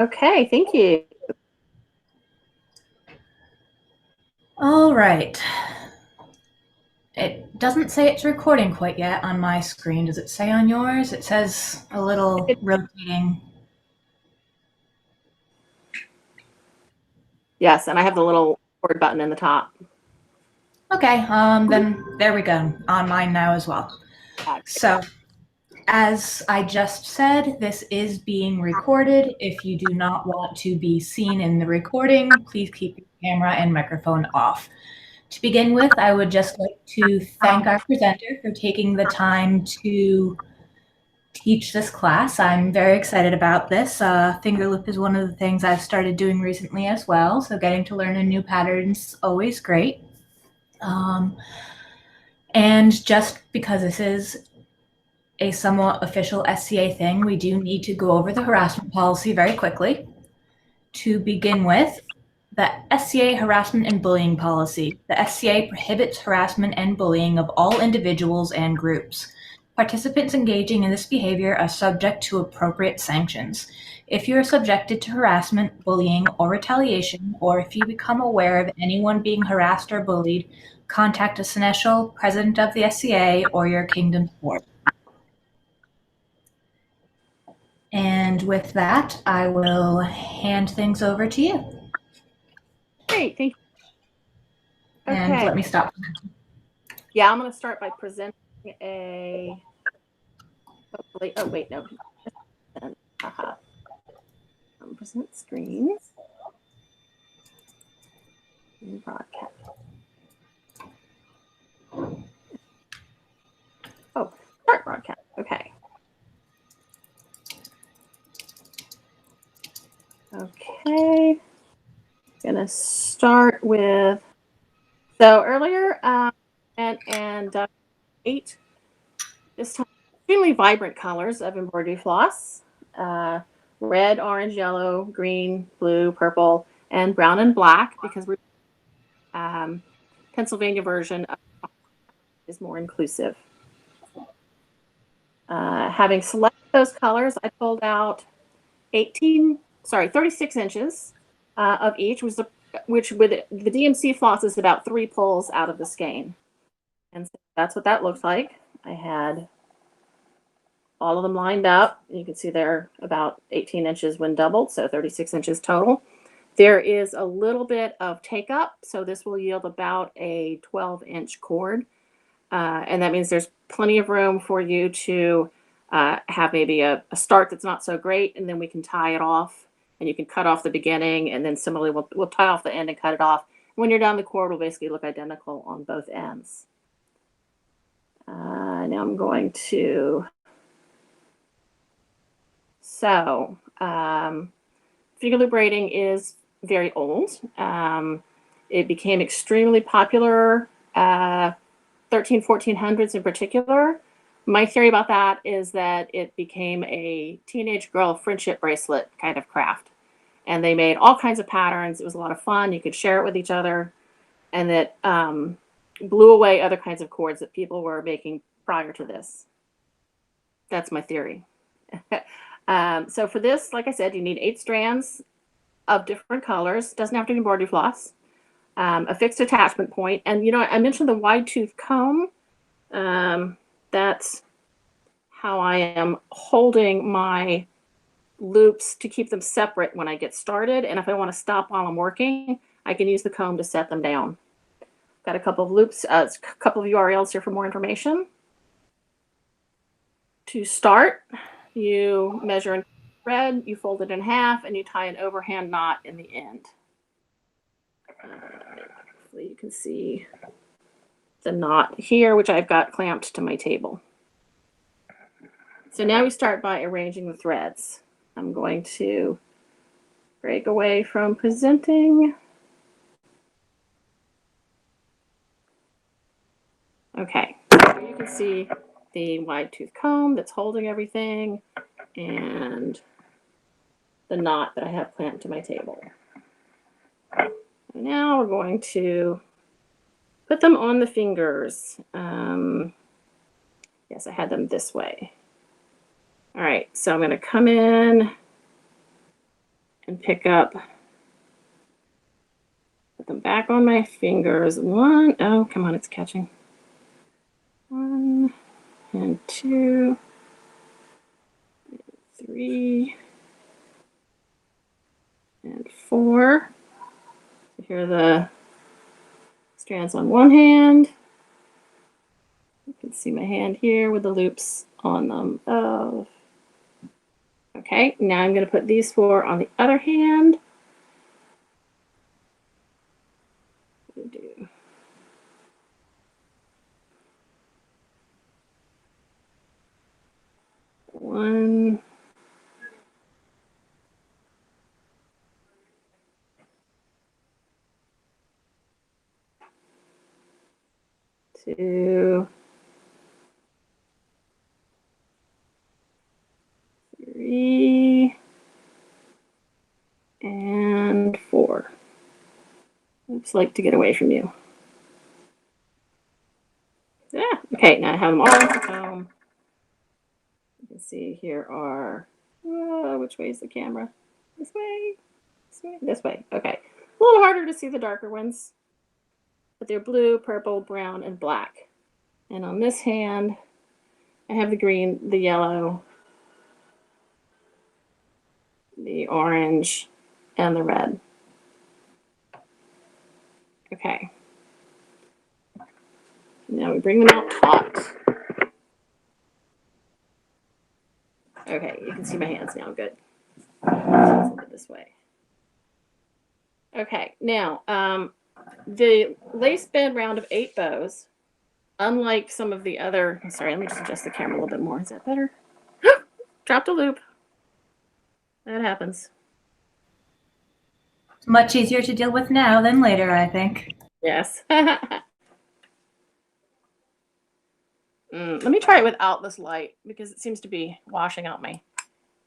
Okay, thank you. All right. It doesn't say it's recording quite yet on my screen. Does it say on yours? It says a little rotating. Yes, and I have the little record button in the top. Okay, then there we go. On mine now as well. So, as I just said, this is being recorded. If you do not want to be seen in the recording, please keep your camera and microphone off. To begin with, I would just like to thank our presenter for taking the time to teach this class. I'm very excited about this. Fingerloop is one of the things I've started doing recently as well, so getting to learn a new pattern is always great. And just because this is a somewhat official SCA thing, we do need to go over the harassment policy very quickly. To begin with, the SCA harassment and bullying policy. The SCA prohibits harassment and bullying of all individuals and groups. Participants engaging in this behavior are subject to appropriate sanctions. If you are subjected to harassment, bullying, or retaliation, or if you become aware of anyone being harassed or bullied, contact a seneschal, president of the SCA, or your kingdom's board. And with that, I will hand things over to you. Great, thank you. And Okay. let me stop. Yeah, I'm going to start by presenting a. Hopefully, oh wait, no. Present screens. Broadcast. Oh, start broadcast. Okay. Okay. Gonna start with. So earlier, and 8. This time, extremely vibrant colors of embroidery floss: red, orange, yellow, green, blue, purple, and brown and black, because we're Pennsylvania version is more inclusive. Having selected those colors, I pulled out 36 inches of each, which with the DMC floss is about 3 pulls out of the skein. And so that's what that looks like. I had all of them lined up. You can see they're about 18 inches when doubled, so 36 inches total. There is a little bit of take up, so this will yield about a 12-inch cord. And that means there's plenty of room for you to have maybe a start that's not so great, and then we can tie it off, and you can cut off the beginning, and then similarly we'll tie off the end and cut it off. When you're done, the cord will basically look identical on both ends. Now I'm going to. So Fingerloop braiding is very old. It became extremely popular 1400s in particular. My theory about that is that it became a teenage girl friendship bracelet kind of craft. And they made all kinds of patterns. It was a lot of fun. You could share it with each other. And that blew away other kinds of cords that people were making prior to this. That's my theory. So for this, like I said, you need 8 strands of different colors. Doesn't have to be embroidery floss. A fixed attachment point. And, you know, I mentioned the wide tooth comb. That's how I am holding my loops to keep them separate when I get started. And if I want to stop while I'm working, I can use the comb to set them down. Got a couple of loops, a couple of URLs here for more information. To start, you measure in thread, you fold it in half, and you tie an overhand knot in the end. Hopefully you can see the knot here, which I've got clamped to my table. So now we start by arranging the threads. I'm going to break away from presenting. Okay, so you can see the wide tooth comb that's holding everything and the knot that I have clamped to my table. And now we're going to put them on the fingers. Yes, I had them this way. All right, so I'm going to come in and pick up, put them back on my fingers. One, oh, come on, it's catching. 1 and 2, 3, and 4. So here are the strands on one hand. You can see my hand here with the loops on them. Oh. Okay, now I'm going to put these 4 on the other hand. Do 1, 2, 3, and 4. Oops, like to get away from you. Yeah, okay, now I have them all. You can see here are, which way is the camera? This way, this way, this way. Okay, a little harder to see the darker ones, but they're blue, purple, brown, and black. And on this hand, I have the green, the yellow, the orange, and the red. Okay. Now we bring them out taut. Okay, you can see my hands now. Good. Let's put it this way. Okay, now the lace band round of 8 bows, unlike some of the other, sorry, let me just adjust the camera a little bit more. Is that better? Dropped a loop. That happens. It's much easier to deal with now than later, I think. Yes. Let me try it without this light because it seems to be washing out my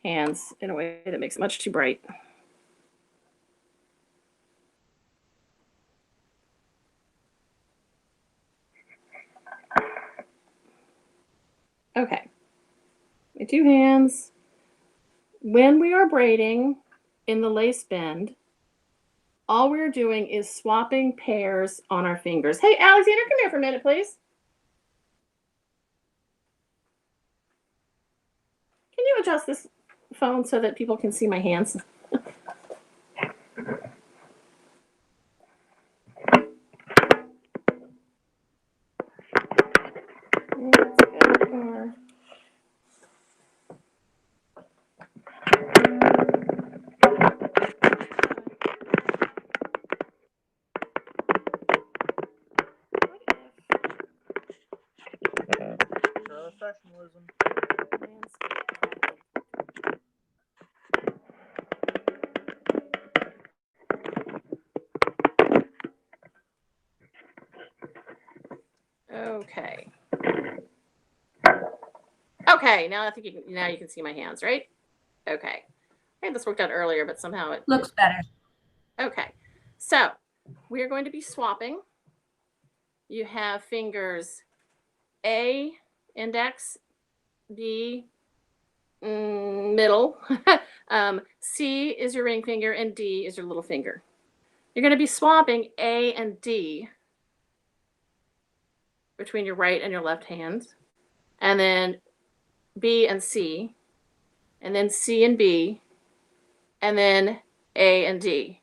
hands in a way that makes it much too bright. Okay, my 2 hands. When we are braiding in the lace bend, all we're doing is swapping pairs on our fingers. Hey, Alexander, come here for a minute, please. Can you adjust this phone so that people can see my hands? Professionalism. Okay. Okay, now I think you can see my hands, right? Okay. I had this worked out earlier, but somehow it Looks better. Okay. So we are going to be swapping. You have fingers A, index, B, middle, C is your ring finger, and D is your little finger. You're going to be swapping A and D between your right and your left hand, and then B and C, and then C and B, and then A and D.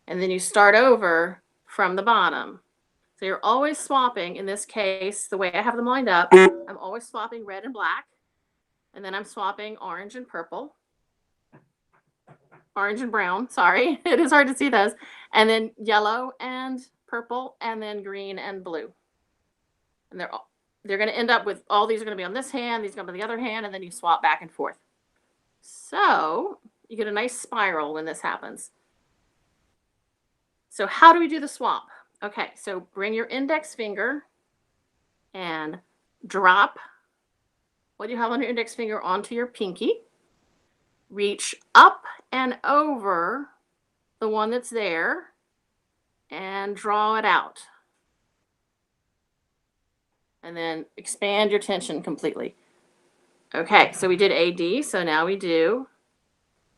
And then you start over from the bottom. So you're always swapping, in this case, the way I have them lined up, I'm always swapping red and black, and then I'm swapping orange and purple. Orange and brown, sorry, it is hard to see those. And then yellow and purple, and then green and blue. And they're going to end up with, all these are going to be on this hand, these are going to be on the other hand, and then you swap back and forth. So you get a nice spiral when this happens. So how do we do the swap? Okay, so bring your index finger and drop what you have on your index finger onto your pinky. Reach up and over the one that's there and draw it out. And then expand your tension completely. Okay, so we did AD, so now we do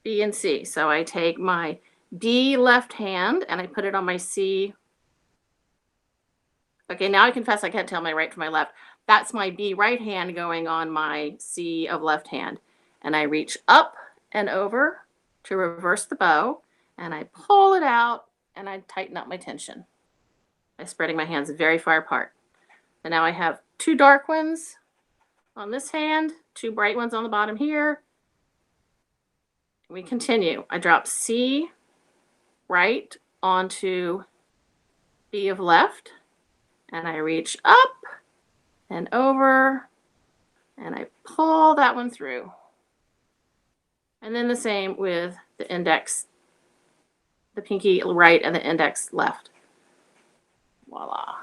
B and C. So I take my B left hand and I put it on my C. Okay, now I confess I can't tell my right from my left. That's my B right hand going on my C of left hand. And I reach up and over to reverse the bow, and I pull it out and I tighten up my tension by spreading my hands very far apart. And now I have two dark ones on this hand, two bright ones on the bottom here. We continue. I drop C right onto B of left, and I reach up and over, and I pull that one through. And then the same with the index, the pinky right and the index left. Voila.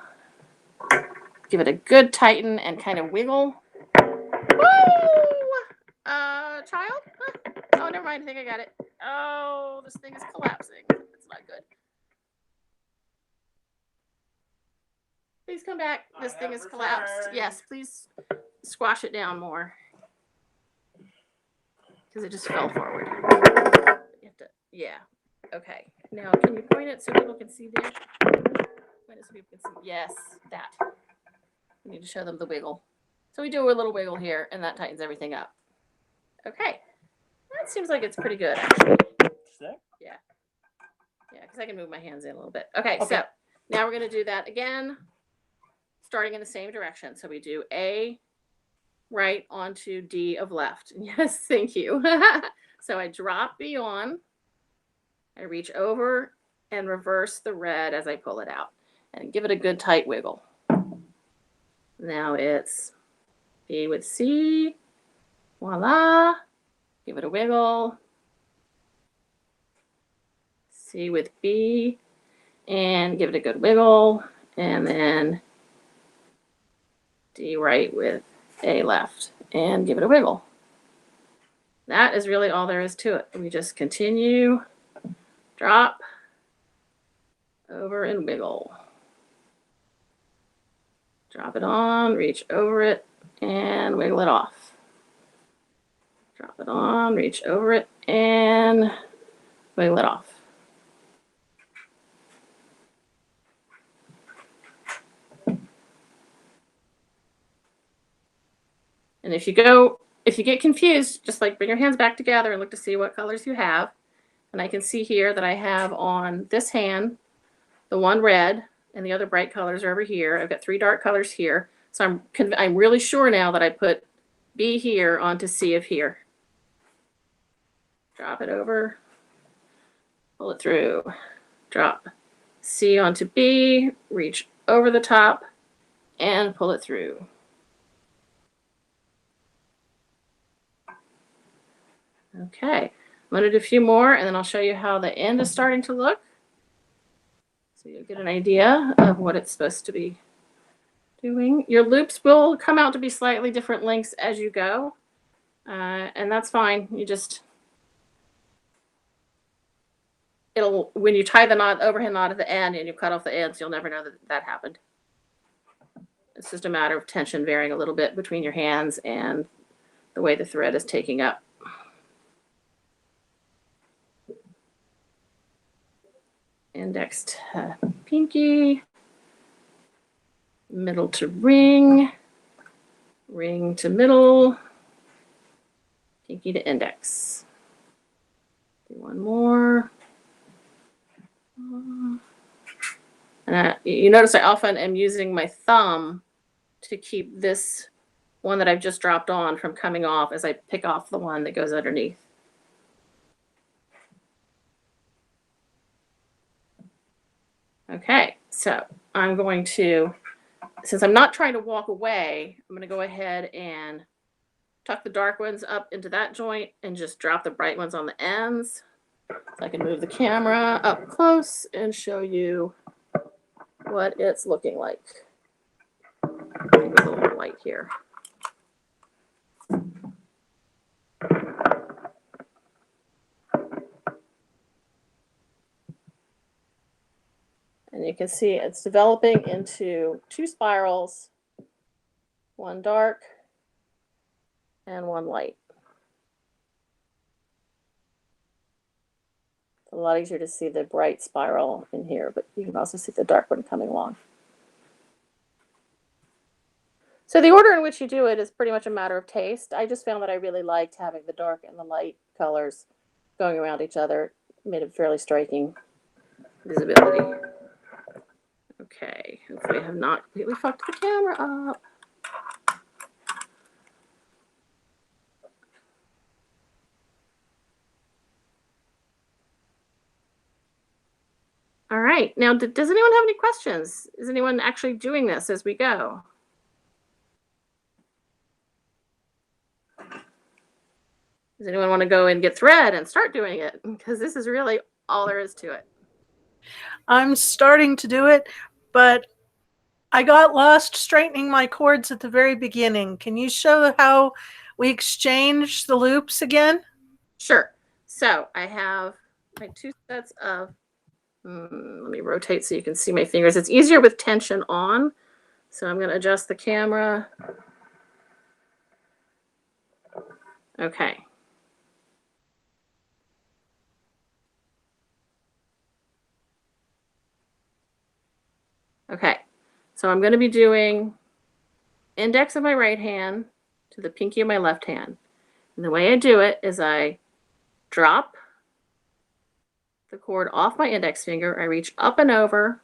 Give it a good tighten and kind of wiggle. Woo! Child? Huh. Oh, never mind. I think I got it. Oh, this thing is collapsing. It's not good. Please come back. This thing is collapsed. Yes, please squash it down more. Because it just fell forward. You have to, yeah. Okay. Now, can you point it so people can see there? Point it so people can see. Yes, that. We need to show them the wiggle. So we do a little wiggle here, and that tightens everything up. Okay. That seems like it's pretty good, actually. Yeah. Yeah, because I can move my hands in a little bit. Okay, so now we're going to do that again, starting in the same direction. So we do A right onto D of left. Yes, thank you. So I drop B on. I reach over and reverse the red as I pull it out and give it a good tight wiggle. Now it's B with C. Voila. Give it a wiggle. C with B and give it a good wiggle. And then D right with A left and give it a wiggle. That is really all there is to it. We just continue, drop, over and wiggle. Drop it on, reach over it, and wiggle it off. Drop it on, reach over it, and wiggle it off. And if you get confused, just like bring your hands back together and look to see what colors you have. And I can see here that I have on this hand, the one red, and the other bright colors are over here. I've got three dark colors here. So I'm really sure now that I put B here onto C of here. Drop it over, pull it through, drop C onto B, reach over the top, and pull it through. Okay, I'm going to do a few more, and then I'll show you how the end is starting to look. So you'll get an idea of what it's supposed to be doing. Your loops will come out to be slightly different lengths as you go, and that's fine. You just, when you tie the knot, overhand knot at the end, and you cut off the ends, you'll never know that that happened. It's just a matter of tension varying a little bit between your hands and the way the thread is taking up. Index to pinky, middle to ring, ring to middle, pinky to index. Do one more. And you notice I often am using my thumb to keep this one that I've just dropped on from coming off as I pick off the one that goes underneath. Okay, so I'm going to, since I'm not trying to walk away, I'm going to go ahead and tuck the dark ones up into that joint and just drop the bright ones on the ends. So I can move the camera up close and show you what it's looking like. Maybe a little light here. And you can see it's developing into two spirals, one dark and one light. a lot easier to see the bright spiral in here, but you can also see the dark one coming along. So the order in which you do it is pretty much a matter of taste. I just found that I really liked having the dark and the light colors going around each other. It made a fairly striking visibility. Okay, hopefully I have not completely fucked the camera up. All right, now does anyone have any questions? Is anyone actually doing this as we go? Does anyone want to go and get thread and start doing it? Because this is really all there is to it. I'm starting to do it, but I got lost straightening my cords at the very beginning. Can you show how we exchange the loops again? Sure. So I have my two sets of, let me rotate so you can see my fingers. It's easier with tension on. So I'm going to adjust the camera. Okay. Okay. So I'm going to be doing index of my right hand to the pinky of my left hand. And the way I do it is I drop the cord off my index finger. I reach up and over,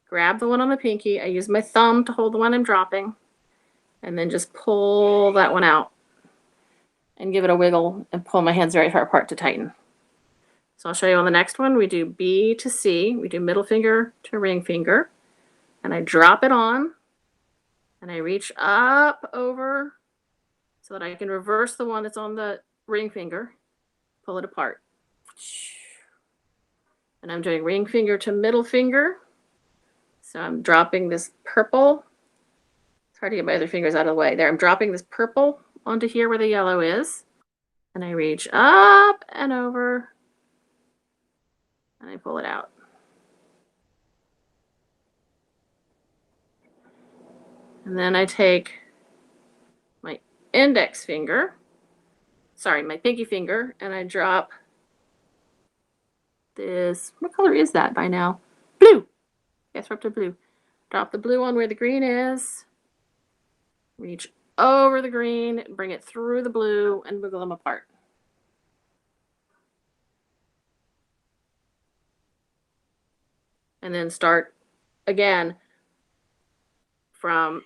grab the one on the pinky. I use my thumb to hold the one I'm dropping, and then just pull that one out and give it a wiggle and pull my hands very far apart to tighten. So I'll show you on the next one. We do B to C. We do middle finger to ring finger. And I drop it on, and I reach up over so that I can reverse the one that's on the ring finger, pull it apart. And I'm doing ring finger to middle finger. So I'm dropping this purple. It's hard to get my other fingers out of the way. There, I'm dropping this purple onto here where the yellow is. And I reach up and over, and I pull it out. And then I take my index finger, my pinky finger, and I drop this. What color is that by now? Blue. Yes, we're up to blue. Drop the blue on where the green is. Reach over the green, bring it through the blue, and wiggle them apart. And then start again from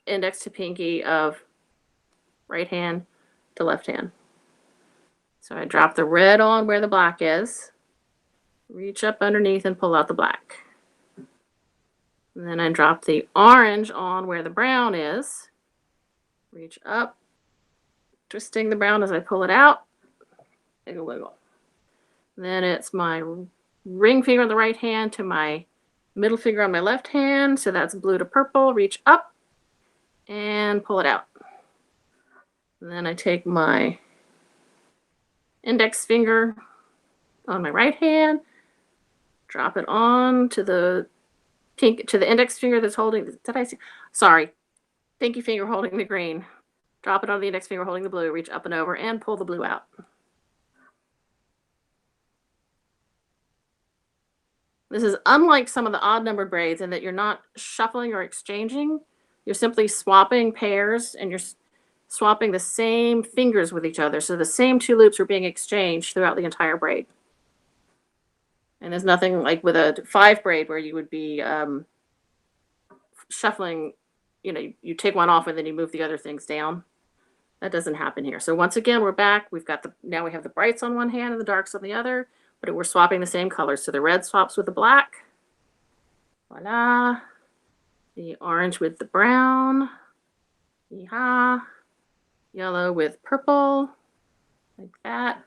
index to pinky of right hand to left hand. So I drop the red on where the black is, reach up underneath and pull out the black. And then I drop the orange on where the brown is, reach up, twisting the brown as I pull it out, wiggle, wiggle. Then it's my ring finger on the right hand to my middle finger on my left hand. So that's blue to purple, reach up and pull it out. And then I take my index finger on my right hand, drop it on to the index finger that's holding, pinky finger holding the green. Drop it on the index finger holding the blue, reach up and over and pull the blue out. This is unlike some of the odd numbered braids in that you're not shuffling or exchanging. You're simply swapping pairs and you're swapping the same fingers with each other. So the same two loops are being exchanged throughout the entire braid. And there's nothing like with a 5 braid where you would be shuffling, you take one off and then you move the other things down. That doesn't happen here. So once again, we're back. Now we have the brights on one hand and the darks on the other, but we're swapping the same colors. So the red swaps with the black. Voila. The orange with the brown. Yeehaw. Yellow with purple, like that.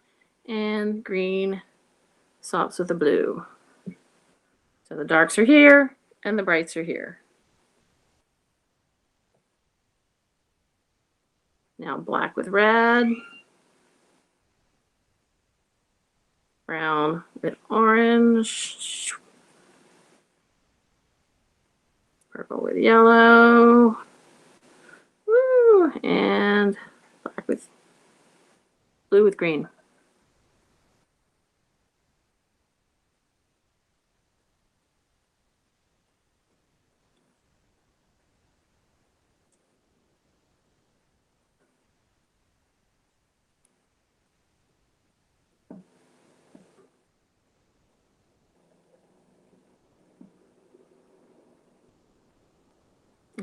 And green swaps with the blue. So the darks are here and the brights are here. Now black with red, brown with orange, purple with yellow, woo, and black with blue with green.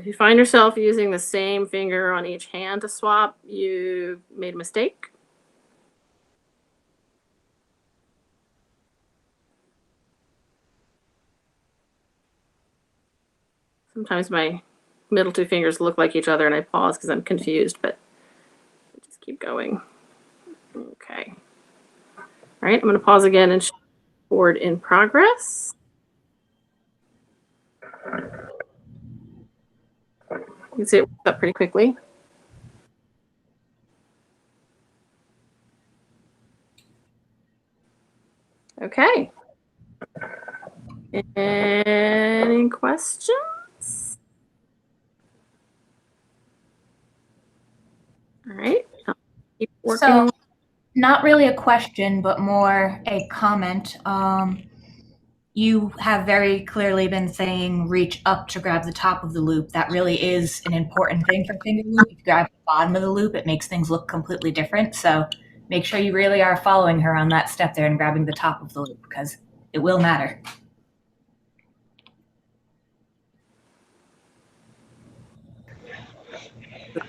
If you find yourself using the same finger on each hand to swap, you made a mistake. Sometimes my middle two fingers look like each other and I pause because I'm confused, but just keep going. Okay. All right, I'm going to pause again and show board in progress. You can see it works up pretty quickly. Okay. Any questions? All right. I'll keep working. So, not really a question, but more a comment. You have very clearly been saying reach up to grab the top of the loop. That really is an important thing for Fingerloop. If you grab the bottom of the loop, it makes things look completely different. So make sure you really are following her on that step there and grabbing the top of the loop because it will matter.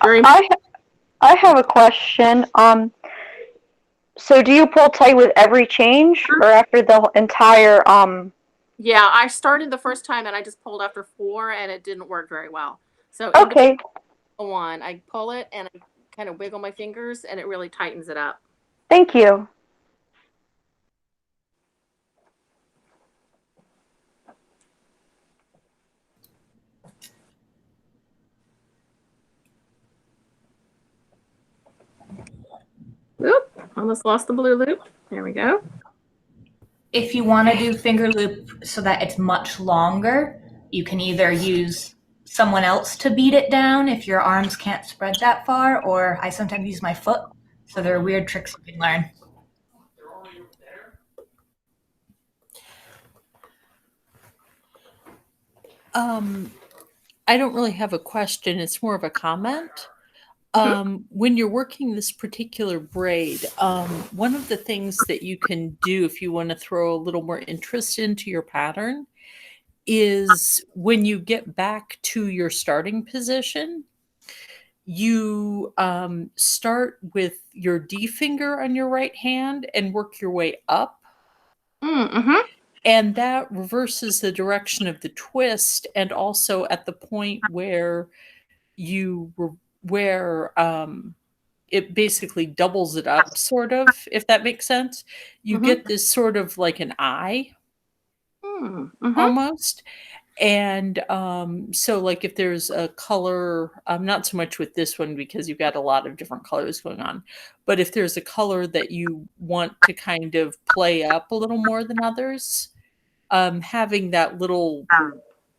I have a question. So do you pull tight with every change or after the entire Yeah, I started the first time and I just pulled after 4 and it didn't work very well. So Okay. one, I pull it and I kind of wiggle my fingers and it really tightens it up. Thank you. Oop, almost lost the blue loop. There we go. If you want to do Fingerloop so that it's much longer, you can either use someone else to beat it down if your arms can't spread that far, or I sometimes use my foot. So there are weird tricks you can learn. I don't really have a question. It's more of a comment. When you're working this particular braid, one of the things that you can do if you want to throw a little more interest into your pattern is when you get back to your starting position, you start with your D finger on your right hand and work your way up. And that reverses the direction of the twist, and also at the point where it basically doubles it up, sort of, if that makes sense. You get this sort of like an eye almost. And so like if there's a color, not so much with this one because you've got a lot of different colors going on, but if there's a color that you want to kind of play up a little more than others, having that little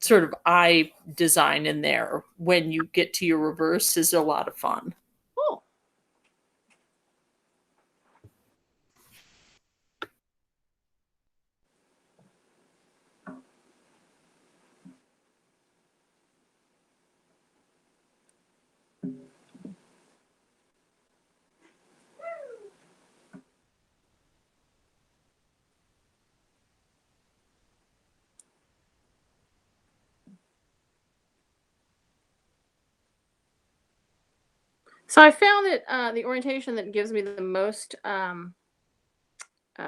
sort of eye design in there when you get to your reverse is a lot of fun. Cool. So I found that the orientation that gives me the most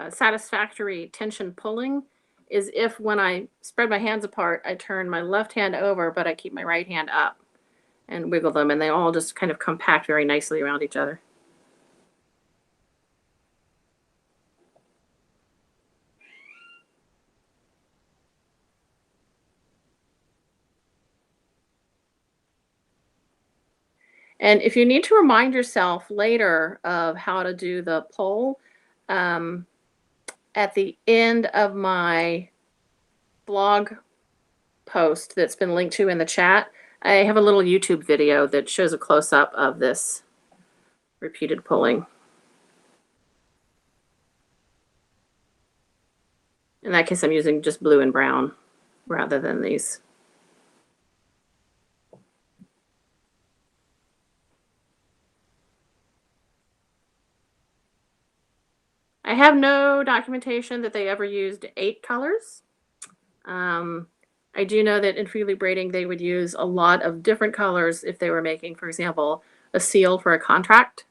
satisfactory tension pulling is if when I spread my hands apart, I turn my left hand over, but I keep my right hand up and wiggle them, and they all just kind of compact very nicely around each other. And if you need to remind yourself later of how to do the pull, at the end of my blog post that's been linked to in the chat, I have a little YouTube video that shows a close-up of this repeated pulling. In that case, I'm using just blue and brown rather than these. I have no documentation that they ever used 8 colors. I do know that in Fingerloop braiding, they would use a lot of different colors if they were making, for example, a seal for a contract.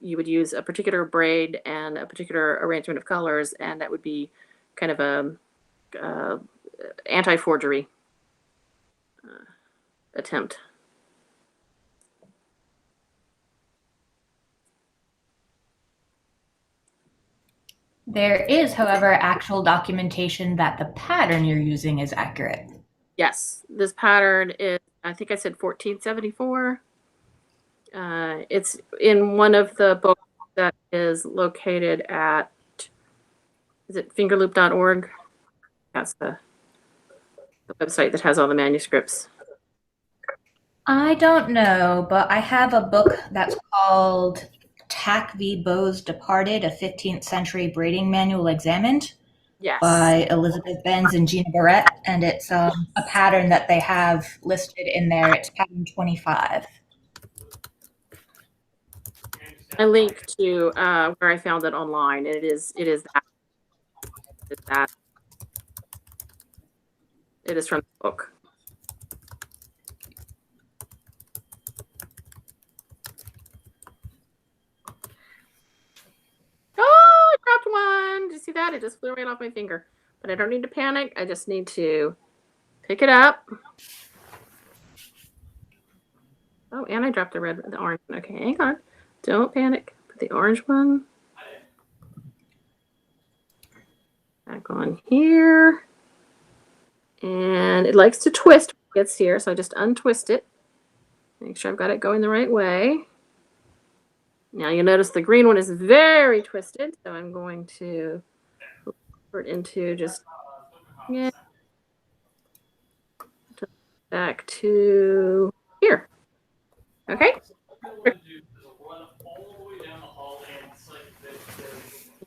You would use a particular braid and a particular arrangement of colors, and that would be kind of a anti-forgery attempt. There is, however, actual documentation that the pattern you're using is accurate. Yes, this pattern is, I think I said 1474. It's in one of the books that is located at, is it fingerloop.org? That's the website that has all the manuscripts. I don't know, but I have a book that's called Tack v. Bows Departed, a 15th century braiding manual examined Yes. by Elizabeth Benz and Gina Barrett, and it's a pattern that they have listed in there. It's pattern 25. I link to where I found it online. It is that. It is from the book. Oh, I dropped one. Did you see that? It just flew right off my finger. But I don't need to panic. I just need to pick it up. Oh, and I dropped the orange one. Okay, hang on. Don't panic. Put the orange one back on here. And it likes to twist when it gets here, so I just untwist it. Make sure I've got it going the right way. Now you'll notice the green one is very twisted, so I'm going to put it into just back to here. Okay.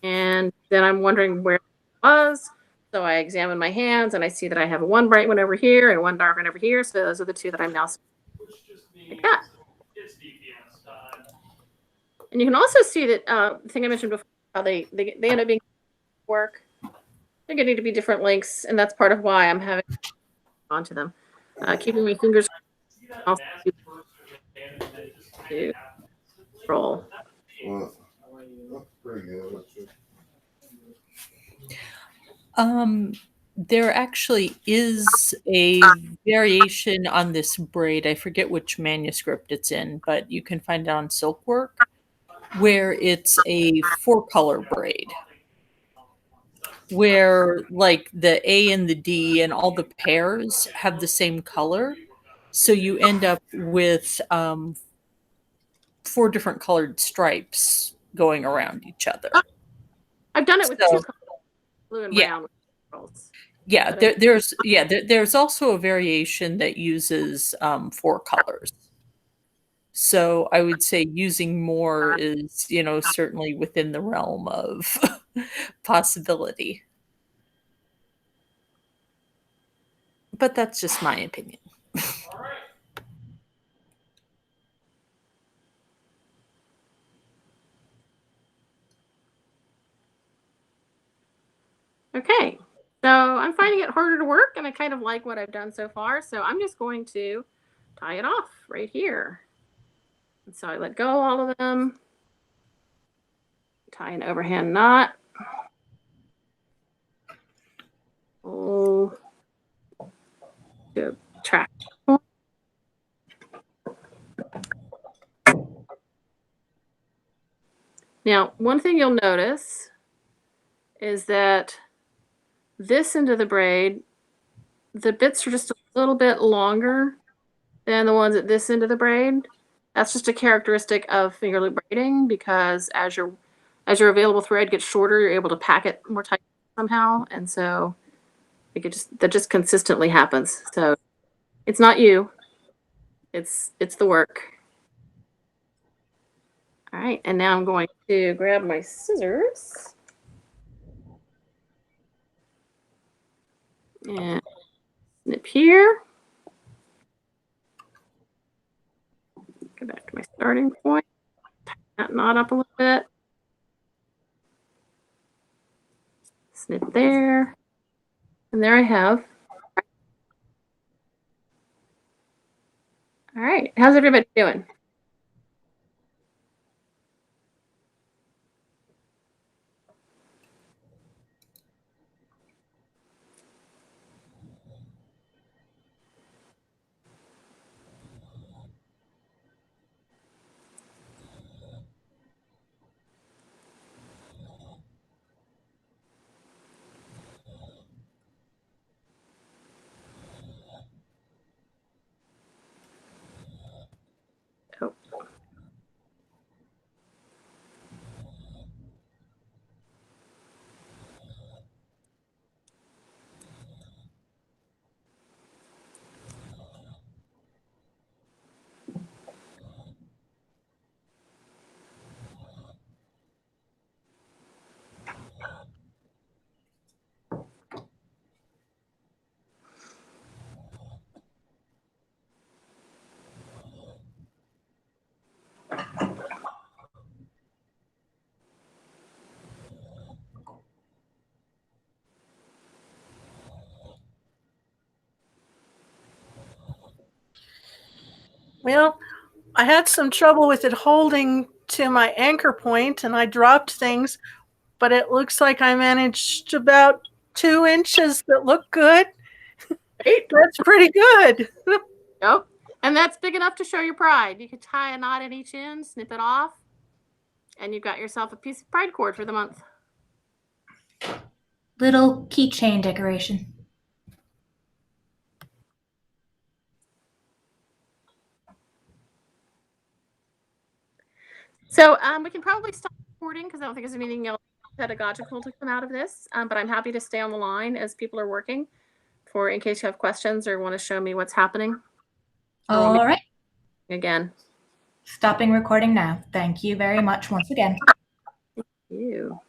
And then I'm wondering where it was. So I examine my hands and I see that I have one bright one over here and one dark one over here. So those are the two that I'm now like that. And you can also see that the thing I mentioned before, how they end up being work. They're getting to be different lengths, and that's part of why I'm having onto them. Keeping my fingers also to roll. There actually is a variation on this braid. I forget which manuscript it's in, but you can find it on Silkwork, where it's a 4-color braid, where like the A and the D and all the pairs have the same color. So you end up with 4 different colored stripes going around each other. I've done it with 2 colors, blue and yeah. brown. Yeah, there's also a variation that uses 4 colors. So I would say using more is, certainly within the realm of possibility. But that's just my opinion. Okay, so I'm finding it harder to work, and I kind of like what I've done so far. So I'm just going to tie it off right here. And so I let go all of them. Tie an overhand knot. Oh, good track. Now, one thing you'll notice is that this end of the braid, the bits are just a little bit longer than the ones at this end of the braid. That's just a characteristic of Fingerloop braiding, because as your available thread gets shorter, you're able to pack it more tight somehow, and so that just consistently happens. So it's not you, it's the work. All right, and now I'm going to grab my scissors and snip here. Go back to my starting point. Tighten that knot up a little bit. Snip there. And there I have All right. How's everybody doing? Oh. Well, I had some trouble with it holding to my anchor point, and I dropped things, but it looks like I managed about 2 inches that look good. Great. That's pretty good. Yep. And that's big enough to show your pride. You could tie a knot at each end, snip it off, and you've got yourself a piece of pride cord for the month. Little keychain decoration. So we can probably stop recording because I don't think there's anything else pedagogical to come out of this. But I'm happy to stay on the line as people are working for in case you have questions or want to show me what's happening. All right. Again. Stopping recording now. Thank you very much once again. You.